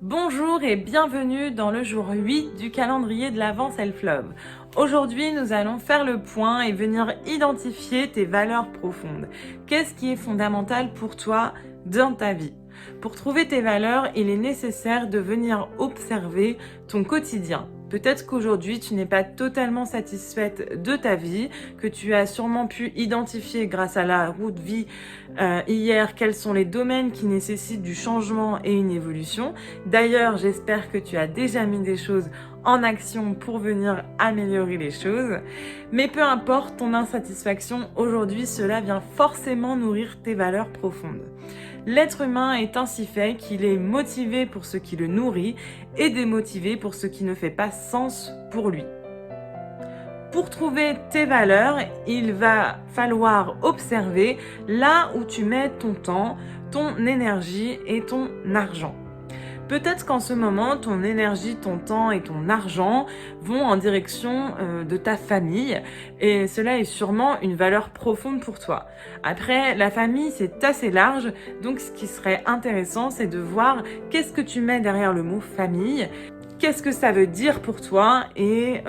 Bonjour et bienvenue dans le jour 8 du calendrier de l'Avent Self-Love. Aujourd'hui, nous allons faire le point et venir identifier tes valeurs profondes. Qu'est-ce qui est fondamental pour toi dans ta vie? Pour trouver tes valeurs, il est nécessaire de venir observer ton quotidien. Peut-être qu'aujourd'hui, tu n'es pas totalement satisfaite de ta vie, que tu as sûrement pu identifier grâce à la roue de vie hier quels sont les domaines qui nécessitent du changement et une évolution. D'ailleurs, j'espère que tu as déjà mis des choses en action pour venir améliorer les choses. Mais peu importe ton insatisfaction, aujourd'hui, cela vient forcément nourrir tes valeurs profondes. L'être humain est ainsi fait qu'il est motivé pour ce qui le nourrit et démotivé pour ce qui ne fait pas sens pour lui. Pour trouver tes valeurs, il va falloir observer là où tu mets ton temps, ton énergie et ton argent. Peut-être qu'en ce moment, ton énergie, ton temps et ton argent vont en direction de ta famille et cela est sûrement une valeur profonde pour toi. Après, la famille, c'est assez large, donc ce qui serait intéressant, c'est de voir qu'est-ce que tu mets derrière le mot famille, qu'est-ce que ça veut dire pour toi et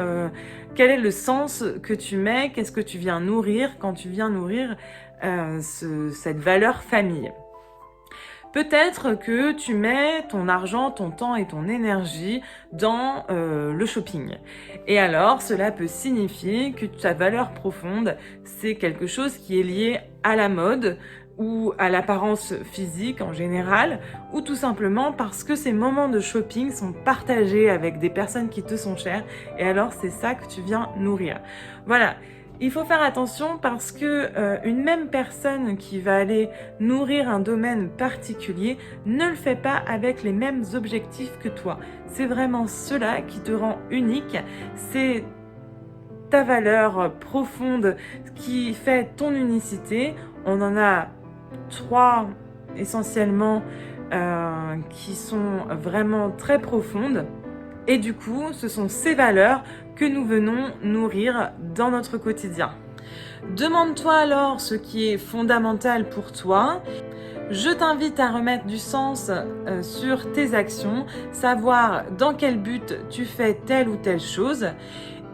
quel est le sens que tu mets, qu'est-ce que tu viens nourrir quand tu viens nourrir cette valeur famille. Peut-être que tu mets ton argent, ton temps et ton énergie dans le shopping. Et alors, cela peut signifier que ta valeur profonde, c'est quelque chose qui est lié à la mode ou à l'apparence physique en général, ou tout simplement parce que ces moments de shopping sont partagés avec des personnes qui te sont chères, et alors c'est ça que tu viens nourrir. Voilà. Il faut faire attention parce que une même personne qui va aller nourrir un domaine particulier ne le fait pas avec les mêmes objectifs que toi. C'est vraiment cela qui te rend unique. C'est ta valeur profonde qui fait ton unicité. On en a 3 essentiellement qui sont vraiment très profondes. Et du coup, ce sont ces valeurs que nous venons nourrir dans notre quotidien. Demande-toi alors ce qui est fondamental pour toi. Je t'invite à remettre du sens sur tes actions, savoir dans quel but tu fais telle ou telle chose.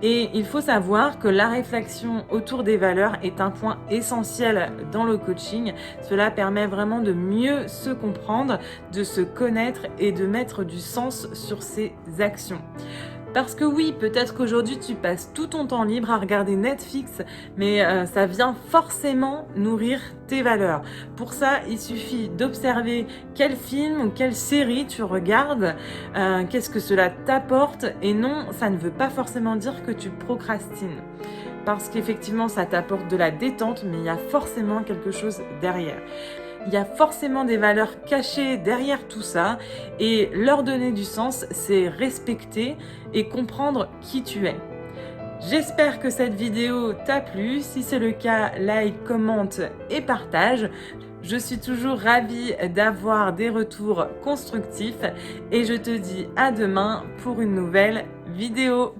Et il faut savoir que la réflexion autour des valeurs est un point essentiel dans le coaching. Cela permet vraiment de mieux se comprendre, de se connaître et de mettre du sens sur ses actions. Parce que oui, peut-être qu'aujourd'hui tu passes tout ton temps libre à regarder Netflix, mais ça vient forcément nourrir tes valeurs. Pour ça, il suffit d'observer quel film ou quelle série tu regardes, qu'est-ce que cela t'apporte, et non, ça ne veut pas forcément dire que tu procrastines. Parce qu'effectivement, ça t'apporte de la détente, mais il y a forcément quelque chose derrière. Il y a forcément des valeurs cachées derrière tout ça et leur donner du sens, c'est respecter et comprendre qui tu es. J'espère que cette vidéo t'a plu. Si c'est le cas, like, commente et partage. Je suis toujours ravie d'avoir des retours constructifs et je te dis à demain pour une nouvelle vidéo.